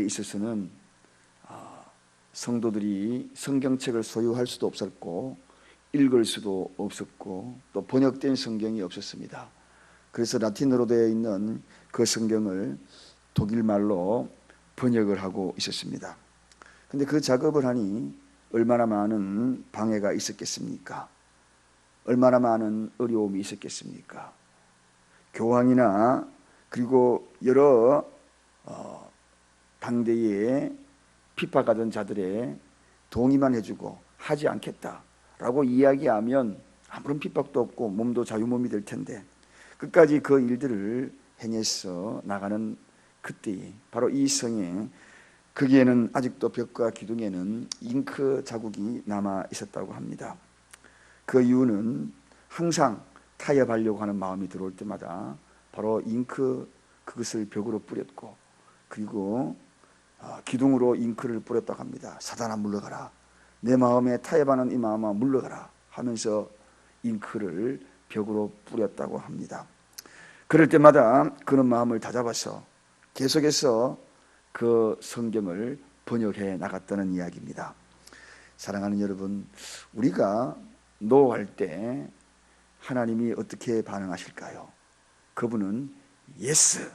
때에 있어서는 성도들이 성경책을 소유할 수도 없었고 읽을 수도 없었고 또 번역된 성경이 없었습니다. 그래서 라틴어로 되어 있는 그 성경을 독일말로 번역을 하고 있었습니다. 근데 그 작업을 하니 얼마나 많은 방해가 있었겠습니까? 얼마나 많은 어려움이 있었겠습니까? 교황이나 그리고 여러 당대에 핍박하던 자들의 동의만 해주고 하지 않겠다라고 이야기하면 아무런 핍박도 없고 몸도 자유몸이 될 텐데 끝까지 그 일들을 행해서 나가는 그때에 바로 이 성에 거기에는 아직도 벽과 기둥에는 잉크 자국이 남아 있었다고 합니다. 그 이유는 항상 타협하려고 하는 마음이 들어올 때마다 바로 잉크 그것을 벽으로 뿌렸고 그리고 기둥으로 잉크를 뿌렸다고 합니다. 사단아 물러가라, 내 마음에 타협하는 이 마음아 물러가라 하면서 잉크를 벽으로 뿌렸다고 합니다. 그럴 때마다 그런 마음을 다잡아서 계속해서 그 성경을 번역해 나갔다는 이야기입니다. 사랑하는 여러분, 우리가 노할 때 하나님이 어떻게 반응하실까요? 그분은 예스,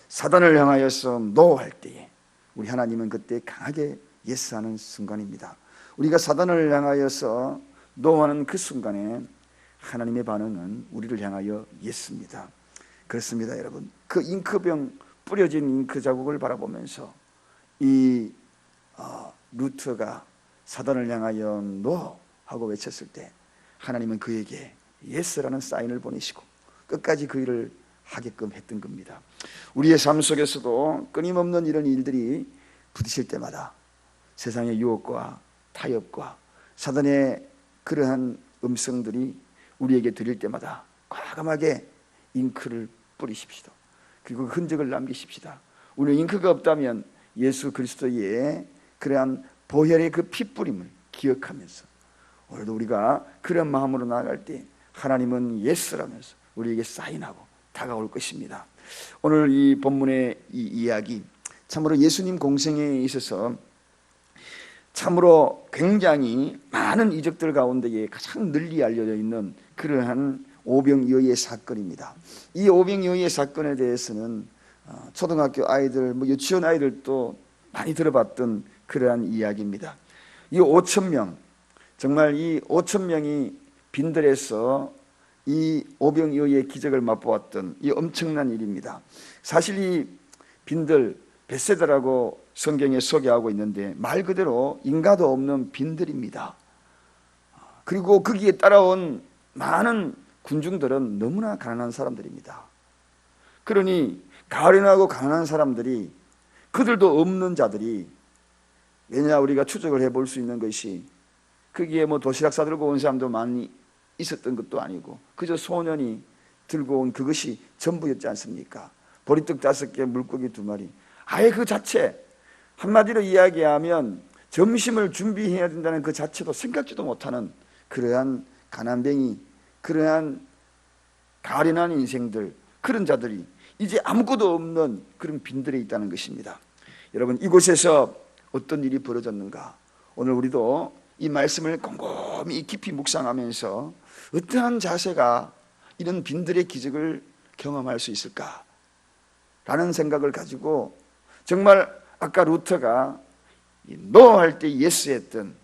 사단을 향하여서 노할 때에 우리 하나님은 그때 강하게 예스하는 순간입니다. 우리가 사단을 향하여서 노하는 그 순간에 하나님의 반응은 우리를 향하여 예스입니다. 그렇습니다, 여러분. 그 잉크병 뿌려진 잉크 자국을 바라보면서 이 루트가 사단을 향하여 노 하고 외쳤을 때 하나님은 그에게 예스라는 사인을 보내시고 끝까지 그 일을 하게끔 했던 겁니다. 우리의 삶 속에서도 끊임없는 이런 일들이 부딪힐 때마다 세상의 유혹과 타협과 사단의 그러한 음성들이 우리에게 들릴 때마다 과감하게 잉크를 뿌리십시다. 그리고 흔적을 남기십시다. 우리 잉크가 없다면 예수 그리스도의 그러한 보혈의 그 핏뿌림을 기억하면서 오늘도 우리가 그런 마음으로 나아갈 때 하나님은 예스라면서 우리에게 사인하고 다가올 것입니다. 오늘 이 본문의 이 이야기 참으로 예수님 공생에 있어서 참으로 굉장히 많은 이적들 가운데에 가장 널리 알려져 있는 그러한 오병이어의 사건입니다. 이 오병이어의 사건에 대해서는 초등학교 아이들, 유치원 아이들도 많이 들어봤던 그러한 이야기입니다. 이 5,000명, 정말 이 5,000명이 빈들에서 이 오병이어의 기적을 맛보았던 이 엄청난 일입니다. 사실 이 빈들 벳세다라고 성경에 소개하고 있는데 말 그대로 인가도 없는 빈들입니다. 그리고 거기에 따라온 많은 군중들은 너무나 가난한 사람들입니다. 그러니 가련하고 가난한 사람들이 그들도 없는 자들이 왜냐 우리가 추적을 해볼 수 있는 것이 거기에 도시락 싸들고 온 사람도 많이 있었던 것도 아니고 그저 소년이 들고 온 그것이 전부였지 않습니까? 보리떡 5개, 물고기 2마리. 아예 그 자체 한마디로 이야기하면 점심을 준비해야 된다는 그 자체도 생각지도 못하는 그러한 가난뱅이, 그러한 가련한 인생들, 그런 자들이 이제 아무것도 없는 그런 빈들에 있다는 것입니다. 여러분, 이곳에서 어떤 일이 벌어졌는가? 오늘 우리도 이 말씀을 곰곰이 깊이 묵상하면서 어떠한 자세가 이런 빈들의 기적을 경험할 수 있을까? 라는 생각을 가지고 정말 아까 루터가 노 할 때 예스 했던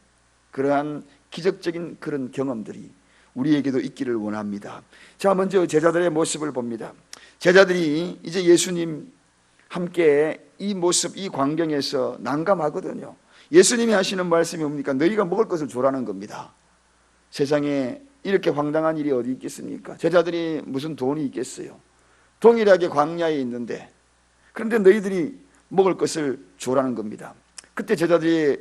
그러한 기적적인 그런 경험들이 우리에게도 있기를 원합니다. 자, 먼저 제자들의 모습을 봅니다. 제자들이 이제 예수님 함께 이 모습, 이 광경에서 난감하거든요. 예수님이 하시는 말씀이 뭡니까? 너희가 먹을 것을 주라는 겁니다. 세상에 이렇게 황당한 일이 어디 있겠습니까? 제자들이 무슨 돈이 있겠어요? 동일하게 광야에 있는데 그런데 너희들이 먹을 것을 주라는 겁니다. 그때 제자들의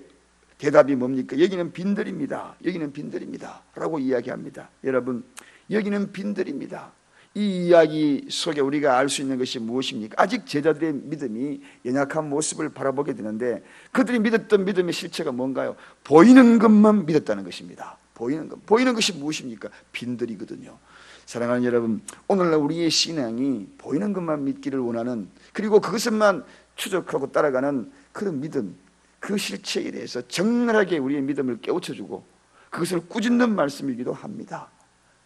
대답이 뭡니까? 여기는 빈들입니다. 여기는 빈들입니다. 라고 이야기합니다. 여러분, 여기는 빈들입니다. 이 이야기 속에 우리가 알 수 있는 것이 무엇입니까? 아직 제자들의 믿음이 연약한 모습을 바라보게 되는데 그들이 믿었던 믿음의 실체가 뭔가요? 보이는 것만 믿었다는 것입니다. 보이는 것. 보이는 것이 무엇입니까? 빈들이거든요. 사랑하는 여러분, 오늘날 우리의 신앙이 보이는 것만 믿기를 원하는, 그리고 그것만 추적하고 따라가는 그런 믿음, 그 실체에 대해서 적나라하게 우리의 믿음을 깨우쳐주고 그것을 꾸짖는 말씀이기도 합니다.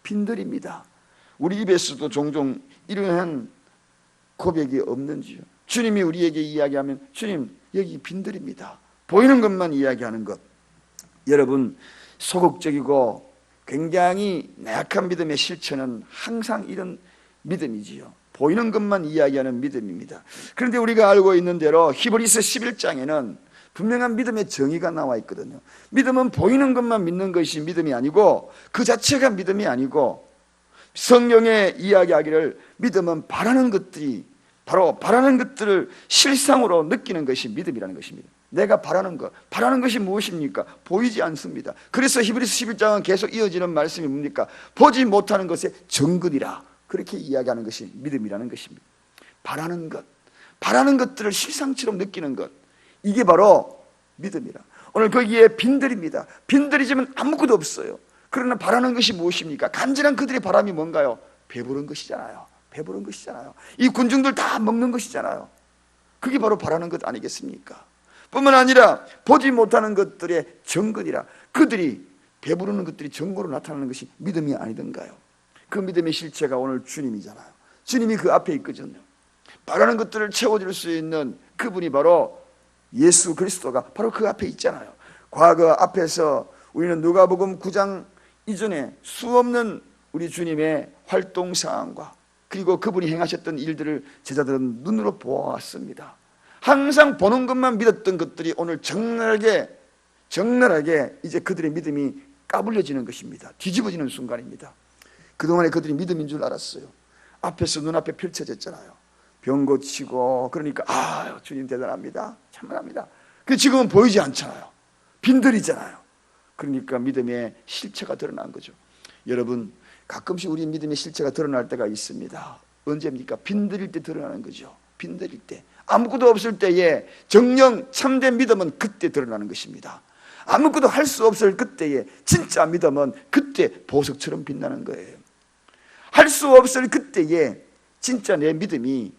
빈들입니다. 우리 입에서도 종종 이러한 고백이 없는지요? 주님이 우리에게 이야기하면 주님 여기 빈들입니다. 보이는 것만 이야기하는 것. 여러분, 소극적이고 굉장히 나약한 믿음의 실체는 항상 이런 믿음이지요. 보이는 것만 이야기하는 믿음입니다. 그런데 우리가 알고 있는 대로 히브리서 11장에는 분명한 믿음의 정의가 나와 있거든요. 믿음은 보이는 것만 믿는 것이 믿음이 아니고 그 자체가 믿음이 아니고 성경에 이야기하기를 믿음은 바라는 것들이 바로 바라는 것들을 실상으로 느끼는 것이 믿음이라는 것입니다. 내가 바라는 것, 바라는 것이 무엇입니까? 보이지 않습니다. 그래서 히브리서 11장은 계속 이어지는 말씀이 뭡니까? 보지 못하는 것의 정근이라 그렇게 이야기하는 것이 믿음이라는 것입니다. 바라는 것, 바라는 것들을 실상처럼 느끼는 것, 이게 바로 믿음이라. 오늘 거기에 빈들입니다. 빈들이지만 아무것도 없어요. 그러나 바라는 것이 무엇입니까? 간절한 그들의 바람이 뭔가요? 배부른 것이잖아요. 배부른 것이잖아요. 이 군중들 다 먹는 것이잖아요. 그게 바로 바라는 것 아니겠습니까? 뿐만 아니라 보지 못하는 것들의 정근이라, 그들이 배부르는 것들이 정고로 나타나는 것이 믿음이 아니던가요? 그 믿음의 실체가 오늘 주님이잖아요. 주님이 그 앞에 있거든요. 바라는 것들을 채워줄 수 있는 그분이 바로 예수 그리스도가 바로 그 앞에 있잖아요. 과거 앞에서 우리는 누가복음 9장 이전에 수없는 우리 주님의 활동 사항과 그리고 그분이 행하셨던 일들을 제자들은 눈으로 보아왔습니다. 항상 보는 것만 믿었던 것들이 오늘 적나라하게 이제 그들의 믿음이 까불려지는 것입니다. 뒤집어지는 순간입니다. 그동안에 그들이 믿음인 줄 알았어요. 앞에서 눈앞에 펼쳐졌잖아요. 병 고치고 그러니까 아유 주님 대단합니다. 참만합니다. 그 지금은 보이지 않잖아요. 빈들이잖아요. 그러니까 믿음의 실체가 드러난 거죠. 여러분, 가끔씩 우리 믿음의 실체가 드러날 때가 있습니다. 언제입니까? 빈들일 때 드러나는 거죠. 빈들일 때, 아무것도 없을 때에 정령 참된 믿음은 그때 드러나는 것입니다. 아무것도 할 수 없을 그때에 진짜 믿음은 그때 보석처럼 빛나는 거예요. 할 수 없을 그때에 진짜 내 믿음이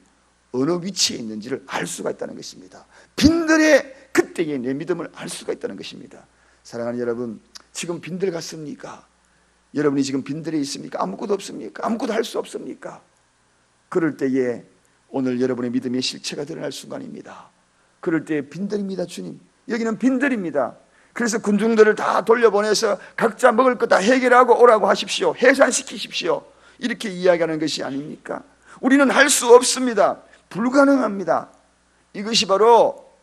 어느 위치에 있는지를 알 수가 있다는 것입니다. 빈들의 그때에 내 믿음을 알 수가 있다는 것입니다. 사랑하는 여러분, 지금 빈들 같습니까? 여러분이 지금 빈들에 있습니까? 아무것도 없습니까? 아무것도 할 수 없습니까? 그럴 때에 오늘 여러분의 믿음의 실체가 드러날 순간입니다. 그럴 때 빈들입니다. 주님, 여기는 빈들입니다. 그래서 군중들을 다 돌려보내서 각자 먹을 것 다 해결하고 오라고 하십시오. 해산시키십시오. 이렇게 이야기하는 것이 아닙니까? 우리는 할 수 없습니다. 불가능합니다. 이것이 바로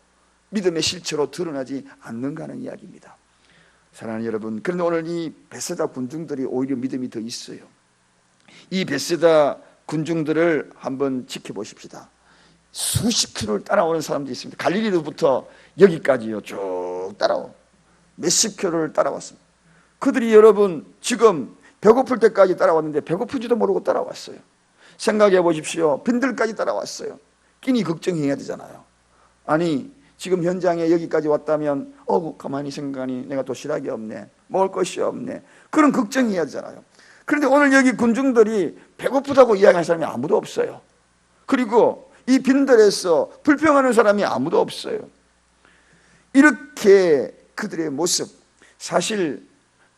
믿음의 실체로 드러나지 않는가 하는 이야기입니다. 사랑하는 여러분, 그런데 오늘 이 베세다 군중들이 오히려 믿음이 더 있어요. 이 베세다 군중들을 한번 지켜보십시다. 수십 킬로를 따라오는 사람들이 있습니다. 갈릴리로부터 여기까지요, 쭉 따라오. 몇십 킬로를 따라왔습니다. 그들이 여러분 지금 배고플 때까지 따라왔는데 배고픈지도 모르고 따라왔어요. 생각해 보십시오. 빈들까지 따라왔어요. 끼니 걱정해야 되잖아요. 아니 지금 현장에 여기까지 왔다면 가만히 생각하니 내가 도시락이 없네, 먹을 것이 없네, 그런 걱정해야 되잖아요. 그런데 오늘 여기 군중들이 배고프다고 이야기하는 사람이 아무도 없어요. 그리고 이 빈들에서 불평하는 사람이 아무도 없어요. 이렇게 그들의 모습, 사실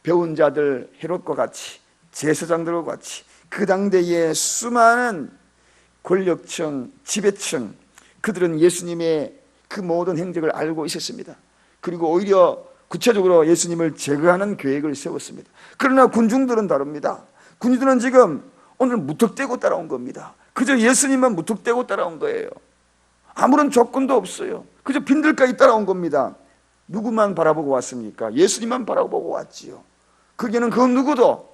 배운 자들 헤롯과 같이, 제사장들과 같이 그 당대의 수많은 권력층, 지배층, 그들은 예수님의 그 모든 행적을 알고 있었습니다. 그리고 오히려 구체적으로 예수님을 제거하는 계획을 세웠습니다. 그러나 군중들은 다릅니다. 군중들은 지금 오늘 무턱대고 따라온 겁니다. 그저 예수님만 무턱대고 따라온 거예요. 아무런 조건도 없어요. 그저 빈들까지 따라온 겁니다. 누구만 바라보고 왔습니까? 예수님만 바라보고 왔지요. 거기는 그 누구도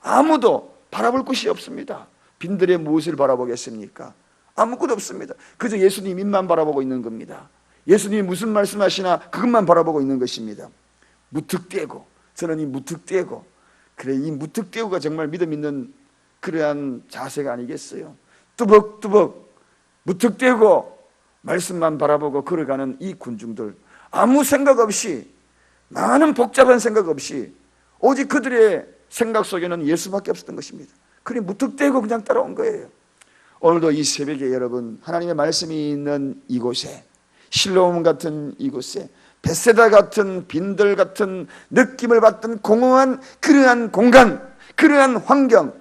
아무도 바라볼 곳이 없습니다. 빈들의 무엇을 바라보겠습니까? 아무것도 없습니다. 그저 예수님 입만 바라보고 있는 겁니다. 예수님이 무슨 말씀하시나 그것만 바라보고 있는 것입니다. 무턱대고, 저는 이 무턱대고, 그래 이 무턱대고가 정말 믿음 있는 그러한 자세가 아니겠어요? 뚜벅뚜벅 무턱대고 말씀만 바라보고 걸어가는 이 군중들, 아무 생각 없이, 많은 복잡한 생각 없이 오직 그들의 생각 속에는 예수밖에 없었던 것입니다. 그래 무턱대고 그냥 따라온 거예요. 오늘도 이 새벽에 여러분, 하나님의 말씀이 있는 이곳에 실로암 같은 이곳에 벳세다 같은 빈들 같은 느낌을 받던 공허한 그러한 공간, 그러한 환경,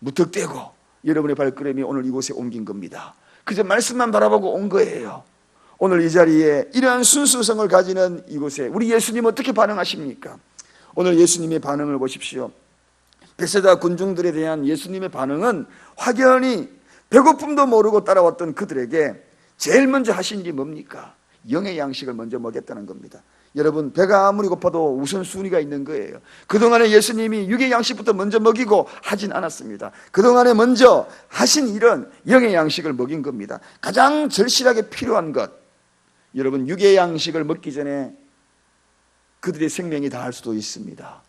무턱대고 여러분의 발걸음이 오늘 이곳에 옮긴 겁니다. 그저 말씀만 바라보고 온 거예요. 오늘 이 자리에 이러한 순수성을 가지는 이곳에 우리 예수님 어떻게 반응하십니까? 오늘 예수님의 반응을 보십시오. 벳세다 군중들에 대한 예수님의 반응은 확연히 배고픔도 모르고 따라왔던 그들에게 제일 먼저 하신 게 뭡니까? 영의 양식을 먼저 먹였다는 겁니다. 여러분, 배가 아무리 고파도 우선순위가 있는 거예요. 그동안에 예수님이 육의 양식부터 먼저 먹이고 하진 않았습니다. 그동안에 먼저 하신 일은 영의 양식을 먹인 겁니다. 가장 절실하게 필요한 것, 여러분, 육의 양식을 먹기 전에 그들의 생명이 다할 수도 있습니다.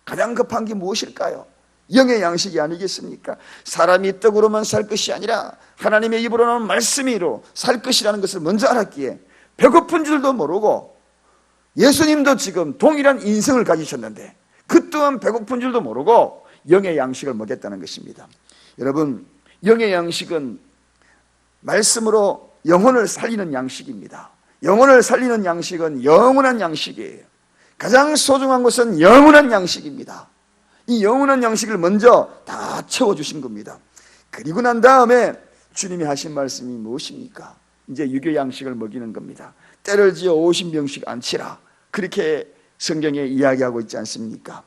가장 급한 게 무엇일까요? 영의 양식이 아니겠습니까? 사람이 떡으로만 살 것이 아니라 하나님의 입으로 나오는 말씀으로 살 것이라는 것을 먼저 알았기에 배고픈 줄도 모르고, 예수님도 지금 동일한 인생을 가지셨는데 그 또한 배고픈 줄도 모르고 영의 양식을 먹였다는 것입니다. 여러분, 영의 양식은 말씀으로 영혼을 살리는 양식입니다. 영혼을 살리는 양식은 영원한 양식이에요. 가장 소중한 것은 영원한 양식입니다. 이 영원한 양식을 먼저 다 채워주신 겁니다. 그리고 난 다음에 주님이 하신 말씀이 무엇입니까? 이제 육의 양식을 먹이는 겁니다. 때를 지어 50명씩 앉히라, 그렇게 성경에 이야기하고 있지 않습니까?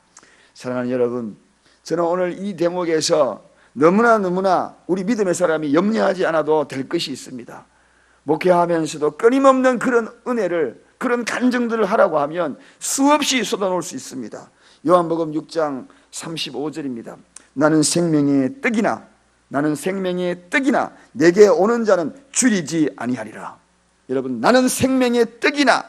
사랑하는 여러분, 저는 오늘 이 대목에서 너무나 우리 믿음의 사람이 염려하지 않아도 될 것이 있습니다. 목회하면서도 끊임없는 그런 은혜를, 그런 간증들을 하라고 하면 수없이 쏟아놓을 수 있습니다. 요한복음 6장 35절입니다. 나는 생명의 떡이나 내게 오는 자는 줄이지 아니하리라. 여러분, 나는 생명의 떡이나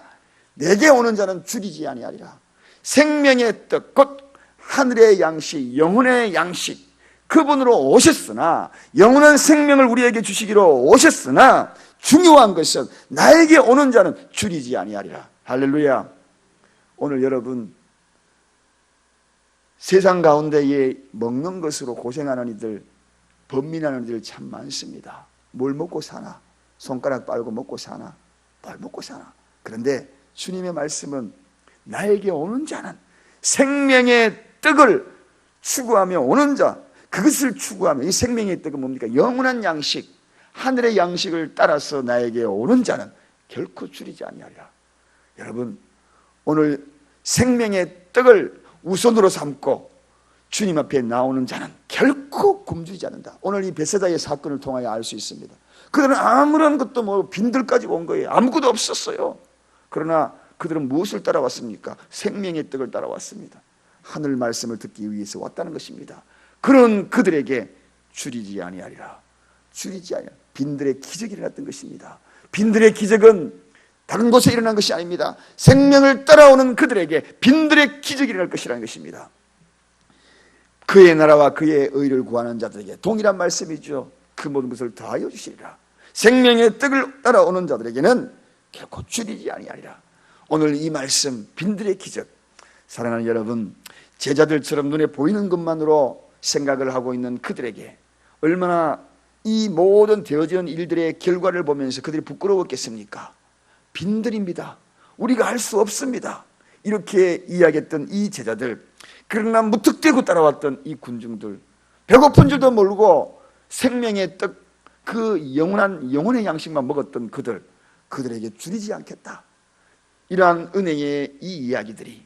내게 오는 자는 줄이지 아니하리라. 생명의 떡, 곧 하늘의 양식, 영혼의 양식, 그분으로 오셨으나, 영원한 생명을 우리에게 주시기로 오셨으나 중요한 것은 나에게 오는 자는 줄이지 아니하리라. 할렐루야. 오늘 여러분, 세상 가운데에 먹는 것으로 고생하는 이들, 번민하는 이들 참 많습니다. 뭘 먹고 사나? 손가락 빨고 먹고 사나? 뭘 먹고 사나? 그런데 주님의 말씀은 나에게 오는 자는, 생명의 떡을 추구하며 오는 자, 그것을 추구하며, 이 생명의 떡은 뭡니까? 영원한 양식, 하늘의 양식을 따라서 나에게 오는 자는 결코 줄이지 아니하리라. 여러분, 오늘 생명의 떡을 우선으로 삼고 주님 앞에 나오는 자는 결코 굶주리지 않는다. 오늘 이 벳세다의 사건을 통하여 알 수 있습니다. 그들은 아무런 것도 뭐 빈들까지 온 거예요. 아무것도 없었어요. 그러나 그들은 무엇을 따라왔습니까? 생명의 떡을 따라왔습니다. 하늘 말씀을 듣기 위해서 왔다는 것입니다. 그런 그들에게 줄이지 아니하리라. 줄이지 아니하리라. 빈들의 기적이 일어났던 것입니다. 빈들의 기적은 다른 곳에 일어난 것이 아닙니다. 생명을 따라오는 그들에게 빈들의 기적이 일어날 것이라는 것입니다. 그의 나라와 그의 의를 구하는 자들에게 동일한 말씀이죠. 그 모든 것을 더하여 주시리라. 생명의 떡을 따라오는 자들에게는 결코 줄이지 아니하리라. 오늘 이 말씀, 빈들의 기적, 사랑하는 여러분, 제자들처럼 눈에 보이는 것만으로 생각을 하고 있는 그들에게 얼마나 이 모든 되어지는 일들의 결과를 보면서 그들이 부끄러웠겠습니까? 빈들입니다. 우리가 할 수 없습니다. 이렇게 이야기했던 이 제자들, 그러나 무턱대고 따라왔던 이 군중들, 배고픈 줄도 모르고 생명의 떡, 그 영혼의 양식만 먹었던 그들에게 줄이지 않겠다. 이러한 은혜의 이 이야기들이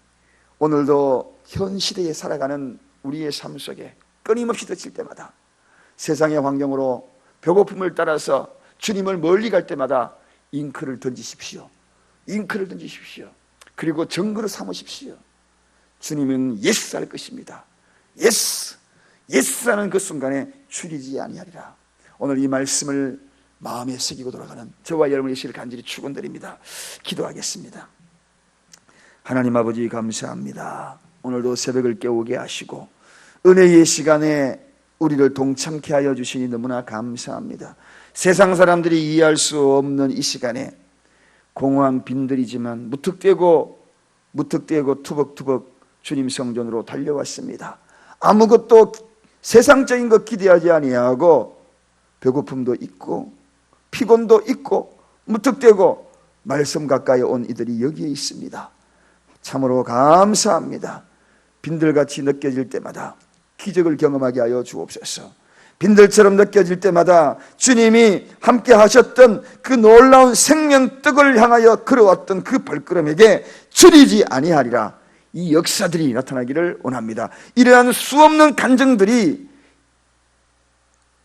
오늘도 현 시대에 살아가는 우리의 삶 속에 끊임없이 덮칠 때마다, 세상의 환경으로 배고픔을 따라서 주님을 멀리 갈 때마다 잉크를 던지십시오. 잉크를 던지십시오. 그리고 증거로 삼으십시오. 주님은 예스 할 것입니다. 예스, 예스라는 그 순간에 줄이지 아니하리라. 오늘 이 말씀을 마음에 새기고 돌아가는 저와 여러분의 시를 간절히 축원드립니다. 기도하겠습니다. 하나님 아버지, 감사합니다. 오늘도 새벽을 깨우게 하시고 은혜의 시간에 우리를 동참케 하여 주시니 너무나 감사합니다. 세상 사람들이 이해할 수 없는 이 시간에 공허한 빈들이지만 무턱대고 투벅투벅 주님 성전으로 달려왔습니다. 아무것도 세상적인 것 기대하지 아니하고 배고픔도 있고 피곤도 있고 무턱대고 말씀 가까이 온 이들이 여기에 있습니다. 참으로 감사합니다. 빈들같이 느껴질 때마다 기적을 경험하게 하여 주옵소서. 빈들처럼 느껴질 때마다 주님이 함께 하셨던 그 놀라운 생명떡을 향하여 걸어왔던 그 발걸음에게 줄이지 아니하리라. 이 역사들이 나타나기를 원합니다. 이러한 수없는 간증들이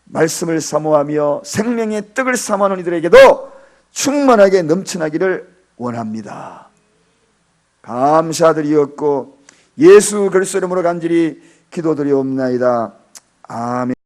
말씀을 사모하며 생명의 떡을 사모하는 이들에게도 충만하게 넘쳐나기를 원합니다. 감사드리옵고 예수 그리스도 이름으로 간절히 기도드리옵나이다. 아멘.